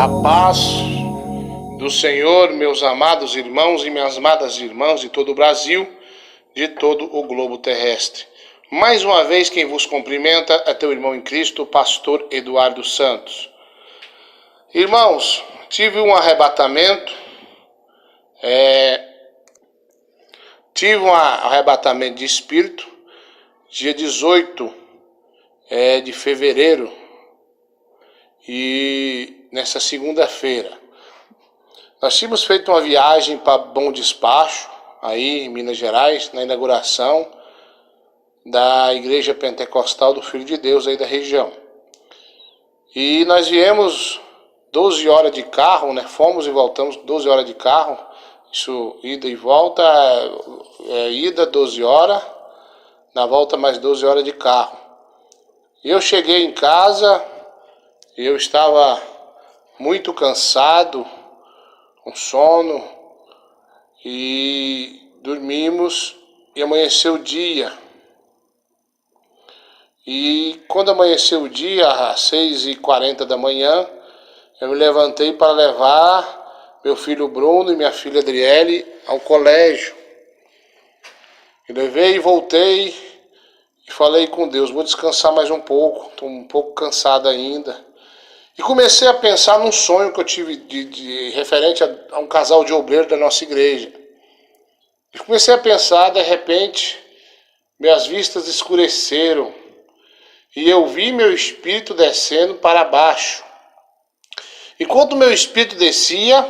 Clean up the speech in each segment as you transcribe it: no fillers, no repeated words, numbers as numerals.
A paz do Senhor, meus amados irmãos e minhas amadas irmãs de todo o Brasil, de todo o globo terrestre. Mais uma vez quem vos cumprimenta é teu irmão em Cristo, pastor Eduardo Santos. Irmãos, tive um arrebatamento, de espírito, dia 18 de fevereiro, e nessa segunda-feira nós tínhamos feito uma viagem para Bom Despacho, aí em Minas Gerais, na inauguração da Igreja Pentecostal do Filho de Deus aí da região. E nós viemos 12 horas de carro, né? Fomos e voltamos 12 horas de carro, isso ida e volta, ida 12 horas, na volta mais 12 horas de carro. E eu cheguei em casa, eu estava muito cansado, com sono, e dormimos e amanheceu o dia. E quando amanheceu o dia, às 6h40 da manhã, eu me levantei para levar meu filho Bruno e minha filha Adriele ao colégio. Eu levei e voltei e falei com Deus, vou descansar mais um pouco, estou um pouco cansado ainda. E comecei a pensar num sonho que eu tive de referente a um casal de obreiros da nossa igreja. E comecei a pensar, de repente, minhas vistas escureceram e eu vi meu espírito descendo para baixo. E quando meu espírito descia,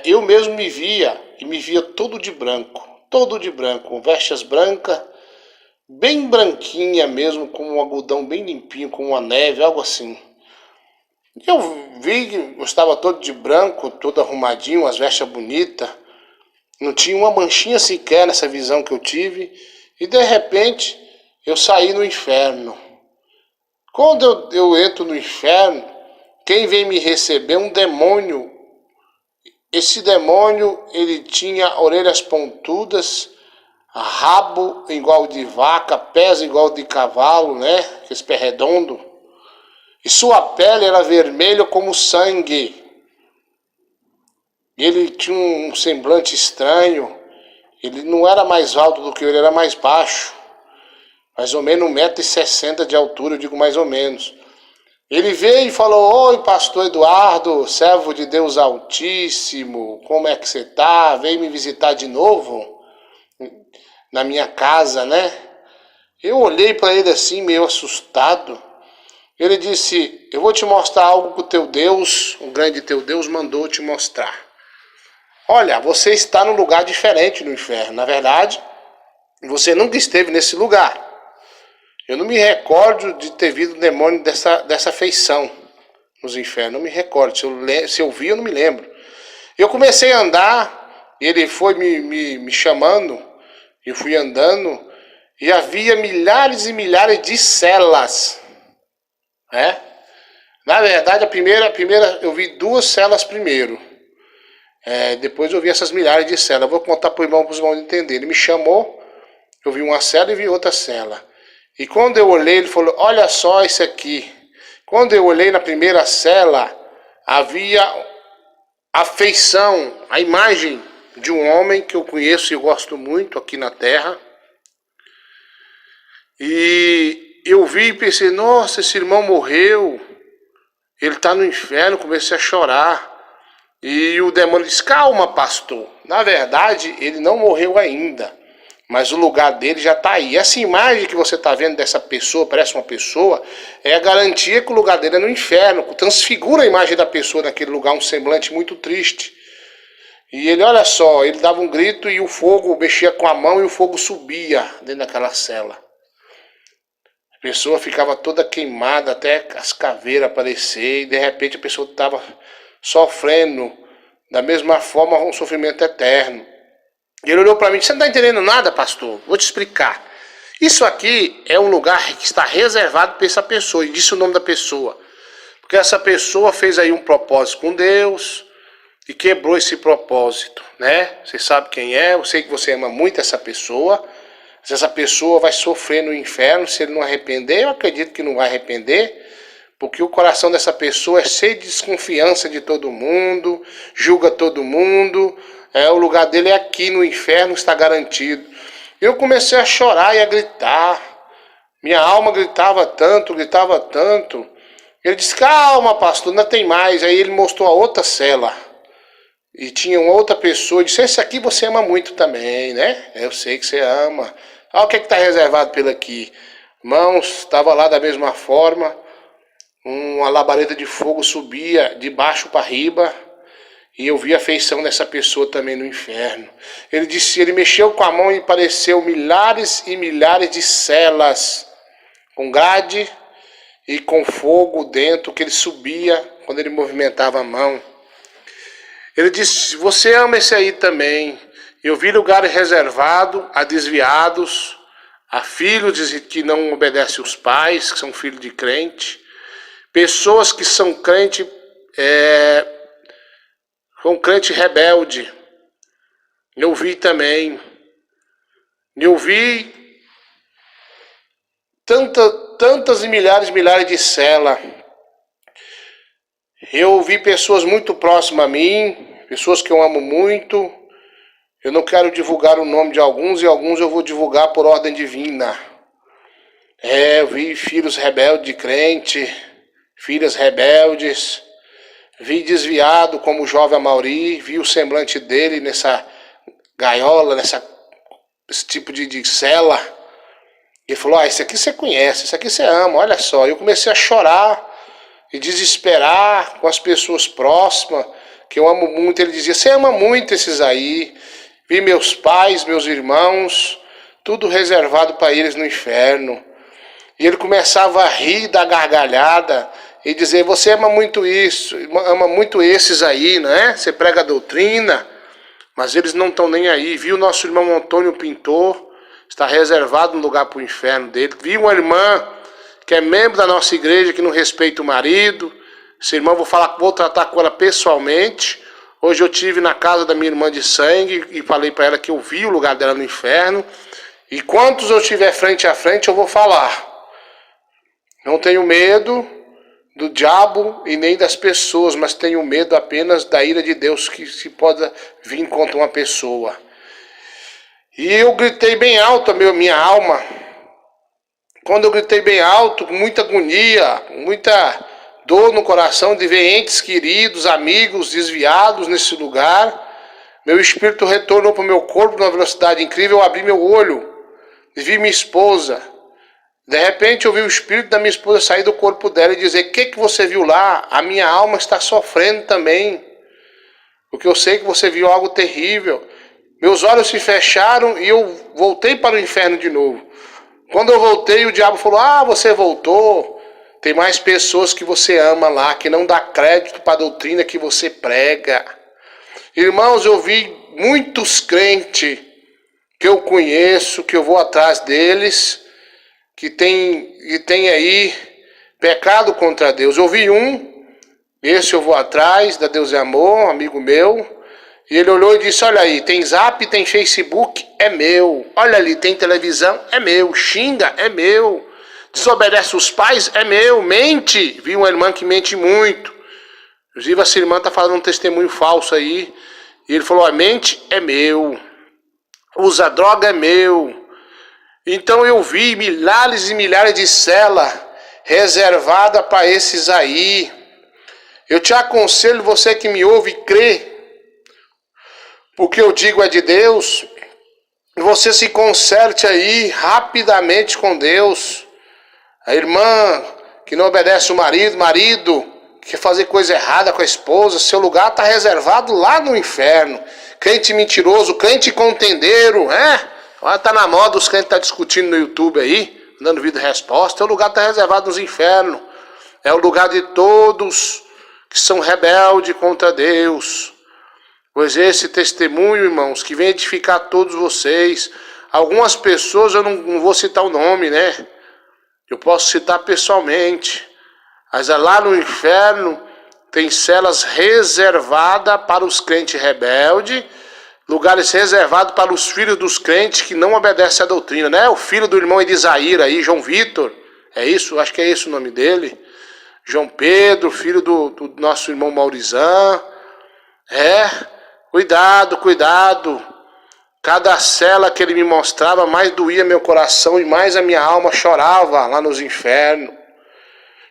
eu mesmo me via, e me via todo de branco, com vestes brancas, bem branquinha mesmo, com um algodão bem limpinho, com uma neve, algo assim. Eu vi que eu estava todo de branco, todo arrumadinho, as vestes bonitas, não tinha uma manchinha sequer nessa visão que eu tive, e de repente eu saí no inferno. Quando eu entro no inferno, quem vem me receber é um demônio. Esse demônio, ele tinha orelhas pontudas, rabo igual de vaca, pés igual de cavalo, né? Esse pé redondo. E sua pele era vermelha como sangue. Ele tinha um semblante estranho. Ele não era mais alto do que eu, ele era mais baixo. Mais ou menos 1,60 m de altura, eu digo mais ou menos. Ele veio e falou, oi pastor Eduardo, servo de Deus Altíssimo, como é que você tá? Veio me visitar de novo na minha casa, né? Eu olhei para ele assim, meio assustado. Ele disse, eu vou te mostrar algo que o teu Deus, o grande teu Deus, mandou te mostrar. Olha, você está num lugar diferente no inferno. Na verdade, você nunca esteve nesse lugar. Eu não me recordo de ter visto um demônio dessa feição nos infernos. Não me recordo. Se eu vi, eu não me lembro. Eu comecei a andar, e ele foi me chamando. Eu fui andando e havia milhares e milhares de celas. Na verdade, a primeira eu vi 2 celas primeiro. Depois eu vi essas milhares de celas. Eu vou contar para os irmãos entenderem. Ele me chamou, eu vi uma cela e vi outra cela. E quando eu olhei, ele falou, olha só isso aqui. Quando eu olhei na primeira cela, havia a feição, a imagem de um homem que eu conheço e gosto muito aqui na terra. E eu vi e pensei, nossa, esse irmão morreu, ele está no inferno. Comecei a chorar. E o demônio disse, calma pastor, na verdade ele não morreu ainda, mas o lugar dele já está aí. Essa imagem que você está vendo dessa pessoa, parece uma pessoa, é a garantia que o lugar dele é no inferno. Transfigura a imagem da pessoa naquele lugar, um semblante muito triste. E ele, olha só, ele dava um grito e o fogo mexia com a mão e o fogo subia dentro daquela cela. A pessoa ficava toda queimada até as caveiras aparecer e de repente a pessoa estava sofrendo da mesma forma um sofrimento eterno. E ele olhou para mim e disse, você não está entendendo nada, pastor? Vou te explicar. Isso aqui é um lugar que está reservado para essa pessoa, e disse o nome da pessoa. Porque essa pessoa fez aí um propósito com Deus e quebrou esse propósito, né? Você sabe quem é, eu sei que você ama muito essa pessoa. Se essa pessoa vai sofrer no inferno se ele não arrepender, eu acredito que não vai arrepender, Porque o coração dessa pessoa é cheio de desconfiança de todo mundo, julga todo mundo, o lugar dele é aqui no inferno, está garantido. Eu comecei a chorar e a gritar, minha alma gritava tanto, gritava tanto. Ele disse, calma pastor, ainda tem mais. Aí ele mostrou a outra cela. E tinha uma outra pessoa, disse, esse aqui você ama muito também, né? Eu sei que você ama. Olha o que está reservado pelo aqui. Irmãos, estava lá da mesma forma. Uma labareda de fogo subia de baixo para riba. E eu vi a feição dessa pessoa também no inferno. Ele disse, ele mexeu com a mão e apareceu milhares e milhares de celas. Com grade e com fogo dentro que ele subia quando ele movimentava a mão. Ele disse, você ama esse aí também. Eu vi lugares reservados a desviados, a filhos que não obedecem os pais, que são filhos de crente. Pessoas que são crente rebelde. Eu vi também. Eu vi tantas e milhares de celas. Eu vi pessoas muito próximas a mim, pessoas que eu amo muito. Eu não quero divulgar o nome de alguns, e alguns eu vou divulgar por ordem divina. Eu vi filhos rebeldes de crente, filhas rebeldes. Vi desviado como o jovem Amaury, vi o semblante dele nessa gaiola, esse tipo de cela. Ele falou, esse aqui você conhece, esse aqui você ama, olha só. Eu comecei a chorar e desesperar com as pessoas próximas, que eu amo muito. Ele dizia, você ama muito esses aí. Vi meus pais, meus irmãos, tudo reservado para eles no inferno. E ele começava a rir da gargalhada e dizer, você ama muito isso, ama muito esses aí, não é? Você prega a doutrina, mas eles não estão nem aí. Vi o nosso irmão Antônio Pintor, está reservado um lugar para o inferno dele. Vi uma irmã que é membro da nossa igreja, que não respeita o marido. Essa irmã, vou tratar com ela pessoalmente. Hoje eu estive na casa da minha irmã de sangue e falei para ela que eu vi o lugar dela no inferno. E quantos eu tiver frente a frente, eu vou falar. Não tenho medo do diabo e nem das pessoas, mas tenho medo apenas da ira de Deus que se pode vir contra uma pessoa. E eu gritei bem alto, minha alma. Quando eu gritei bem alto, com muita agonia, muita dor no coração de ver entes queridos, amigos desviados nesse lugar, meu espírito retornou para o meu corpo numa velocidade incrível. Eu abri meu olho e vi minha esposa. De repente eu vi o espírito da minha esposa sair do corpo dela e dizer, o que você viu lá? A minha alma está sofrendo também, porque eu sei que você viu algo terrível. Meus olhos se fecharam e eu voltei para o inferno de novo. Quando eu voltei, o diabo falou, você voltou. Tem mais pessoas que você ama lá, que não dá crédito para a doutrina que você prega. Irmãos, eu vi muitos crentes que eu conheço, que eu vou atrás deles, que tem aí pecado contra Deus. Eu vi esse eu vou atrás, da Deus é Amor, um amigo meu. E ele olhou e disse, olha aí, tem Zap, tem Facebook, é meu. Olha ali, tem televisão, é meu. Xinga, é meu. Desobedece os pais, é meu. Mente, vi uma irmã que mente muito. Inclusive essa irmã está falando um testemunho falso aí. E ele falou, mente, é meu. Usa droga, é meu. Então eu vi milhares e milhares de celas reservadas para esses aí. Eu te aconselho, você que me ouve, crê. O que eu digo é de Deus. Você se conserte aí rapidamente com Deus. A irmã que não obedece o marido que quer fazer coisa errada com a esposa, seu lugar está reservado lá no inferno. Crente mentiroso, crente contendeiro, Olha, tá na moda, os crentes estão discutindo no YouTube aí, dando vida e resposta. Seu lugar está reservado nos infernos. É o lugar de todos que são rebeldes contra Deus. Pois esse testemunho, irmãos, que vem edificar todos vocês. Algumas pessoas, eu não vou citar o nome, né? Eu posso citar pessoalmente. Mas lá no inferno tem celas reservadas para os crentes rebeldes, lugares reservados para os filhos dos crentes que não obedecem à doutrina, né? O filho do irmão Edisair aí, João Vitor, é isso? Acho que é esse o nome dele. João Pedro, filho do nosso irmão Maurizan. Cuidado, cuidado. Cada cela que ele me mostrava, mais doía meu coração e mais a minha alma chorava lá nos infernos.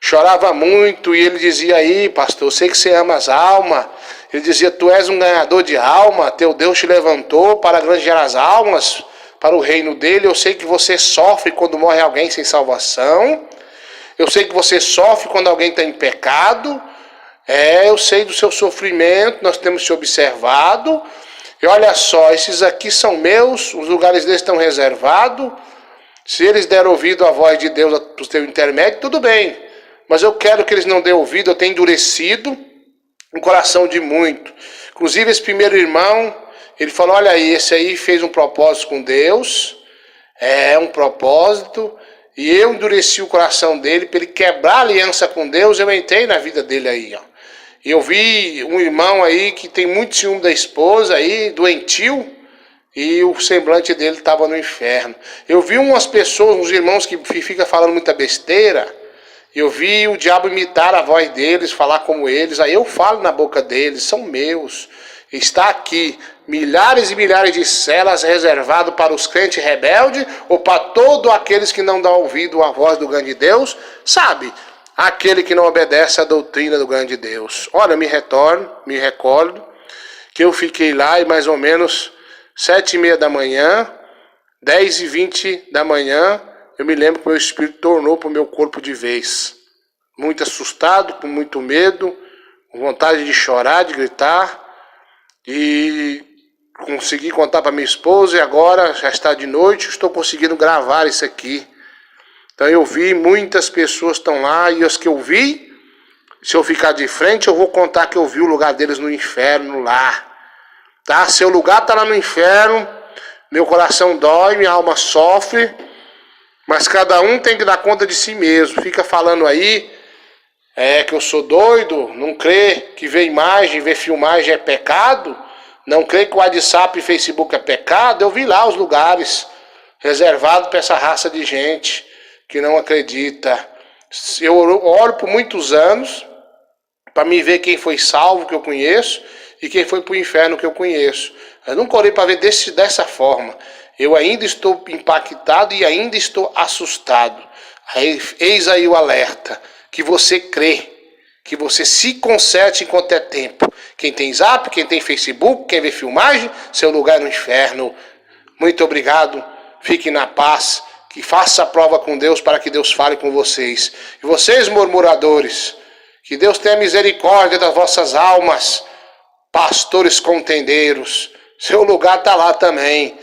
Chorava muito e ele dizia aí, pastor, eu sei que você ama as almas. Ele dizia, tu és um ganhador de alma, teu Deus te levantou para granjear as almas, para o reino dele. Eu sei que você sofre quando morre alguém sem salvação. Eu sei que você sofre quando alguém está em pecado. Eu sei do seu sofrimento, nós temos te observado. E olha só, esses aqui são meus, os lugares deles estão reservados. Se eles deram ouvido à voz de Deus para o teu intermédio, tudo bem. Mas eu quero que eles não dêem ouvido, eu tenho endurecido o coração de muito. Inclusive esse primeiro irmão, ele falou, olha aí, esse aí fez um propósito com Deus, um propósito, e eu endureci o coração dele para ele quebrar a aliança com Deus, eu entrei na vida dele aí, ó. E eu vi um irmão aí que tem muito ciúme da esposa aí, doentio, e o semblante dele estava no inferno. Eu vi umas pessoas, uns irmãos que ficam falando muita besteira. Eu vi o diabo imitar a voz deles, falar como eles. Aí eu falo na boca deles, são meus. Está aqui milhares e milhares de celas reservadas para os crentes rebeldes ou para todos aqueles que não dão ouvido à voz do grande Deus. Sabe, aquele que não obedece à doutrina do grande Deus. Olha, me recordo que eu fiquei lá e mais ou menos 7h30 da manhã, 10h20 da manhã, eu me lembro que meu espírito tornou para o meu corpo de vez. Muito assustado, com muito medo, com vontade de chorar, de gritar. E consegui contar para minha esposa e agora já está de noite, estou conseguindo gravar isso aqui. Então eu vi, muitas pessoas estão lá e as que eu vi, se eu ficar de frente eu vou contar que eu vi o lugar deles no inferno lá. Tá? Seu lugar está lá no inferno, meu coração dói, minha alma sofre. Mas cada um tem que dar conta de si mesmo. Fica falando aí que eu sou doido, não crê que ver imagem, ver filmagem é pecado, não crê que o WhatsApp e Facebook é pecado. Eu vi lá os lugares reservados para essa raça de gente que não acredita. Eu oro por muitos anos para me ver quem foi salvo que eu conheço e quem foi para o inferno que eu conheço. Eu nunca orei para ver dessa forma. Eu ainda estou impactado e ainda estou assustado. Eis aí o alerta, que você crê, que você se conserte enquanto é tempo. Quem tem Zap, quem tem Facebook, quem vê filmagem, seu lugar é no inferno. Muito obrigado, fiquem na paz, que faça a prova com Deus para que Deus fale com vocês. E vocês, murmuradores, que Deus tenha misericórdia das vossas almas, pastores contendeiros, seu lugar está lá também.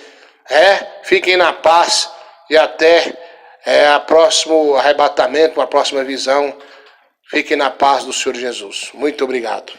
Fiquem na paz e até o próximo arrebatamento, a próxima visão. Fiquem na paz do Senhor Jesus. Muito obrigado.